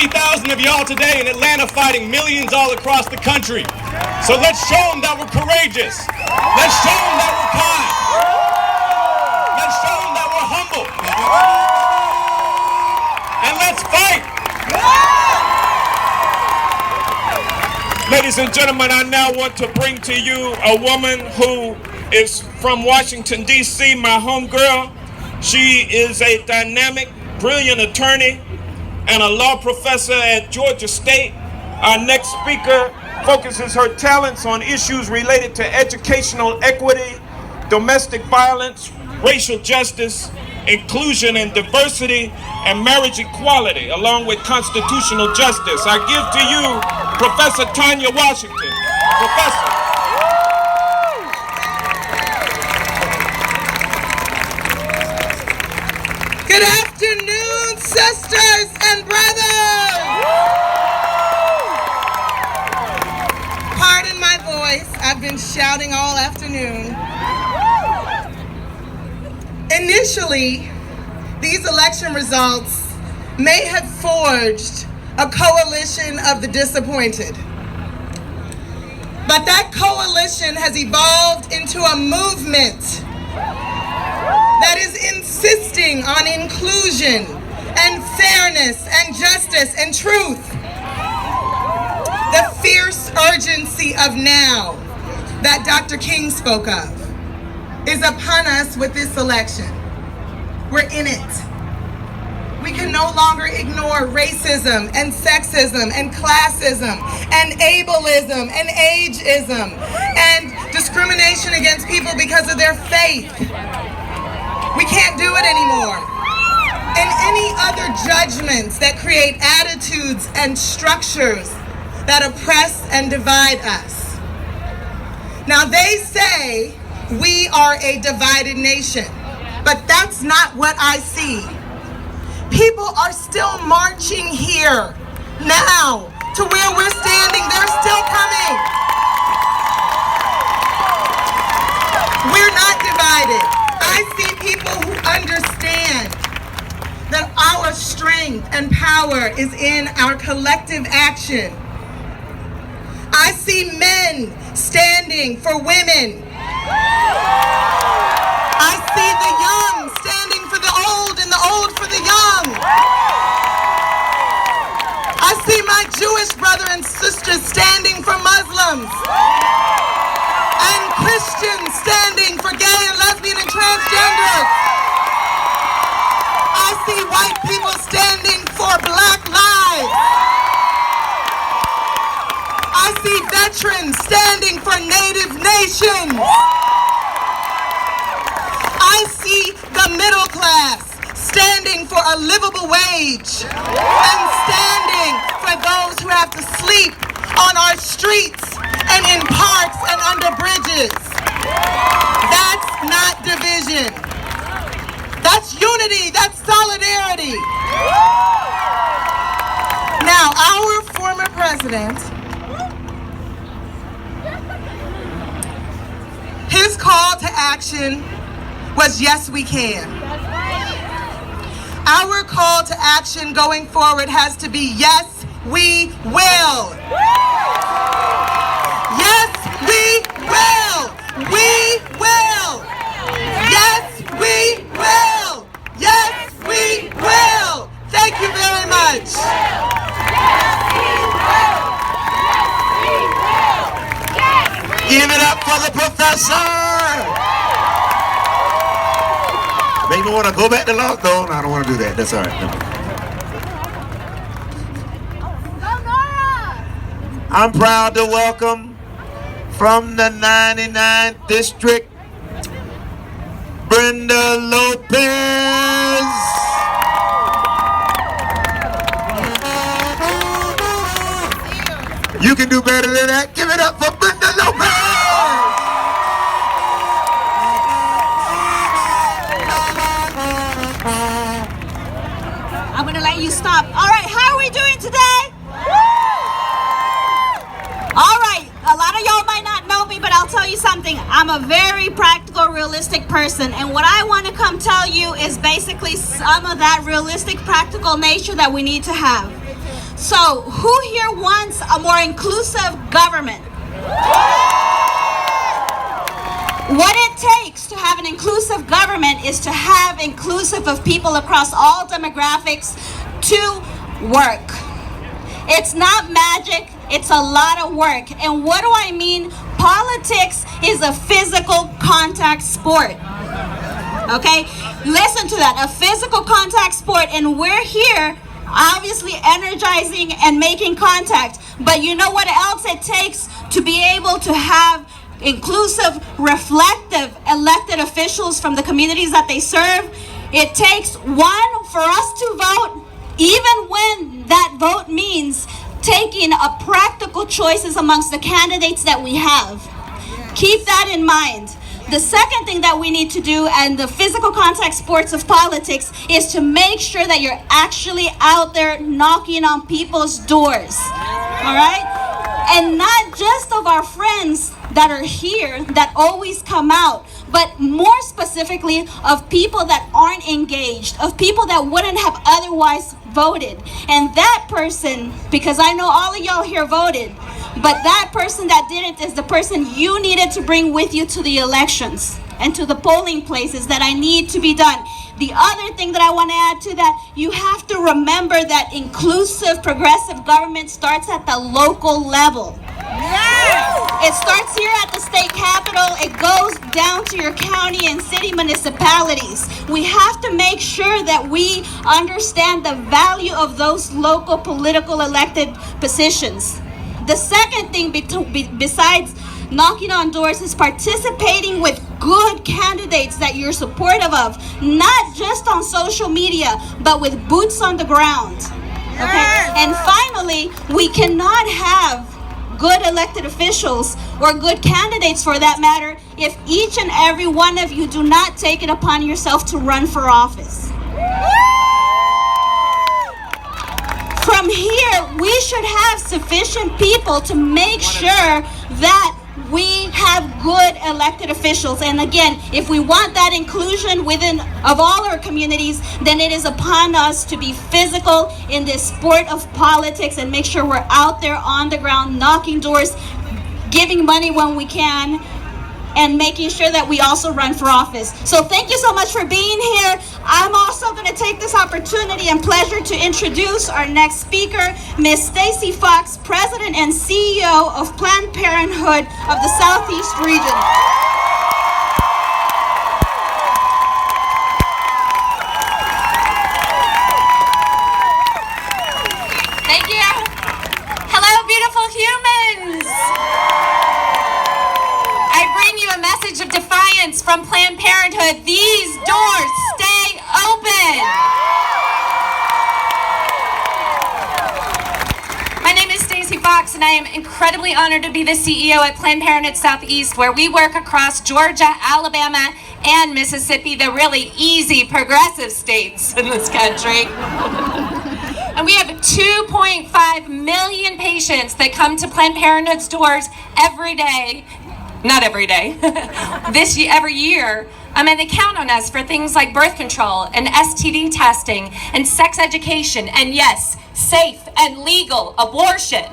50,000 of y'all today in Atlanta fighting millions all across the country. So let's show them that we're courageous. Let's show them that we're kind. Let's show them that we're humble. And let's fight. Ladies and gentlemen, I now want to bring to you a woman who is from Washington, D.C., my homegirl. She is a dynamic, brilliant attorney and a law professor at Georgia State. Our next speaker focuses her talents on issues related to educational equity, domestic violence, racial justice, inclusion and diversity, and marriage equality, along with constitutional justice. I give to you Professor Tanya Washington. Professor. Good afternoon, sisters and brothers. Pardon my voice. I've been shouting all afternoon. Initially, these election results may have forged a coalition of the disappointed. But that coalition has evolved into a movement that is insisting on inclusion and fairness and justice and truth. The fierce urgency of now that Dr. King spoke of is upon us with this election. We're in it. We can no longer ignore racism and sexism and classism and ableism and ageism and discrimination against people because of their faith. We can't do it anymore. And any other judgments that create attitudes and structures that oppress and divide us. Now they say we are a divided nation, but that's not what I see. People are still marching here now to where we're standing. They're still coming. We're not divided. I see people who understand that our strength and power is in our collective action. I see men standing for women. I see the young standing for the old and the old for the young. I see my Jewish brother and sisters standing for Muslims. And Christians standing for gay and lesbian and transgender. I see white people standing for Black lives. I see veterans standing for Native nations. I see the middle class standing for a livable wage and standing for those who have to sleep on our streets and in parks and under bridges. That's not division. That's unity. That's solidarity. Now, our former president, his call to action was yes, we can. Our call to action going forward has to be yes, we will. Yes, we will. We will. Yes, we will. Yes, we will. Thank you very much. Give it up for the professor. Make me want to go back to law school. No, I don't want to do that. That's all right. No. I'm proud to welcome from the 99th District, Brenda Lopez. You can do better than that. Give it up for Brenda Lopez. I'm gonna let you stop. All right, how are we doing today? All right, a lot of y'all might not know me, but I'll tell you something. I'm a very practical, realistic person, and what I want to come tell you is basically some of that realistic, practical nature that we need to have. So, who here wants a more inclusive government? What it takes to have an inclusive government is to have inclusive of people across all demographics to work. It's not magic, it's a lot of work. And what do I mean? Politics is a physical contact sport. Okay? Listen to that, a physical contact sport, and we're here obviously energizing and making contact. But you know what else it takes to be able to have inclusive, reflective elected officials from the communities that they serve? It takes one, for us to vote, even when that vote means taking a practical choices amongst the candidates that we have. Keep that in mind. The second thing that we need to do, and the physical contact sports of politics, is to make sure that you're actually out there knocking on people's doors. All right? And not just of our friends that are here that always come out, but more specifically of people that aren't engaged, of people that wouldn't have otherwise voted. And that person, because I know all of y'all here voted, but that person that didn't is the person you needed to bring with you to the elections and to the polling places that I need to be done. The other thing that I want to add to that, you have to remember that inclusive, progressive government starts at the local level. It starts here at the state capitol, it goes down to your county and city municipalities. We have to make sure that we understand the value of those local political elected positions. The second thing besides knocking on doors is participating with good candidates that you're supportive of, not just on social media, but with boots on the ground. Okay? And finally, we cannot have good elected officials or good candidates for that matter if each and every one of you do not take it upon yourself to run for office. From here, we should have sufficient people to make sure that we have good elected officials. And again, if we want that inclusion within of all our communities, then it is upon us to be physical in this sport of politics and make sure we're out there on the ground, knocking doors, giving money when we can, and making sure that we also run for office. So thank you so much for being here. I'm also going to take this opportunity and pleasure to introduce our next speaker, Ms. Stacey Fox, President and CEO of Planned Parenthood of the Southeast region. Thank you. Hello, beautiful humans. I bring you a message of defiance from Planned Parenthood. These doors stay open. My name is Stacey Fox, and I am incredibly honored to be the CEO at Planned Parenthood Southeast, where we work across Georgia, Alabama, and Mississippi, the really easy progressive states in this country. And we have 2.5 million patients that come to Planned Parenthood's doors every day. Not every day, every year, and they count on us for things like birth control and STD testing and sex education and yes, safe and legal abortion.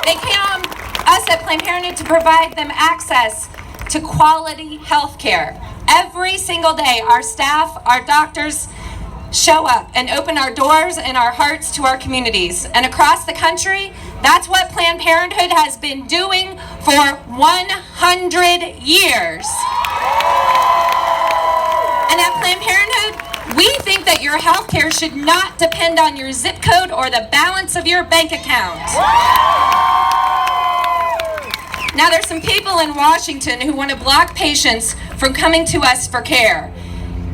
They count on us at Planned Parenthood to provide them access to quality health care. Every single day, our staff, our doctors, show up and open our doors and our hearts to our communities. And across the country, that's what Planned Parenthood has been doing for 100 years. And at Planned Parenthood, we think that your health care should not depend on your zip code or the balance of your bank account. Now, there's some people in Washington who want to block patients from coming to us for care.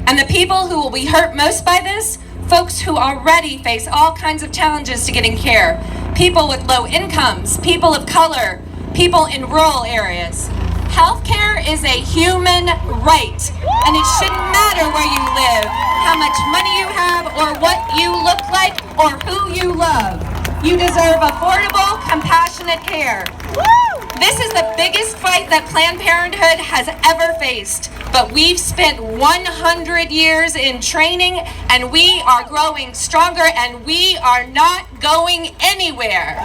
And the people who will be hurt most by this, folks who already face all kinds of challenges to getting care. People with low incomes, people of color, people in rural areas. Healthcare is a human right, and it shouldn't matter where you live, how much money you have, or what you look like, or who you love. You deserve affordable, compassionate care. This is the biggest fight that Planned Parenthood has ever faced. But we've spent 100 years in training, and we are growing stronger, and we are not going anywhere.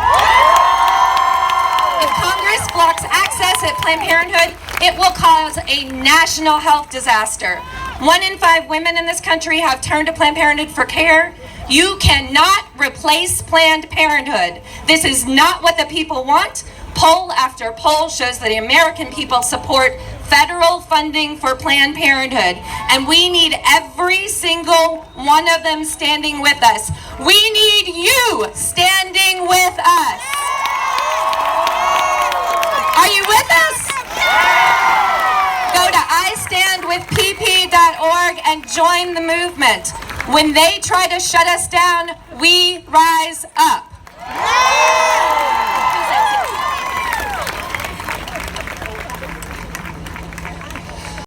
If Congress blocks access at Planned Parenthood, it will cause a national health disaster. 1 in 5 women in this country have turned to Planned Parenthood for care. You cannot replace Planned Parenthood. This is not what the people want. Poll after poll shows that the American people support federal funding for Planned Parenthood, and we need every single one of them standing with us. We need you standing with us. Are you with us? Go to istandwithpp.org and join the movement. When they try to shut us down, we rise up.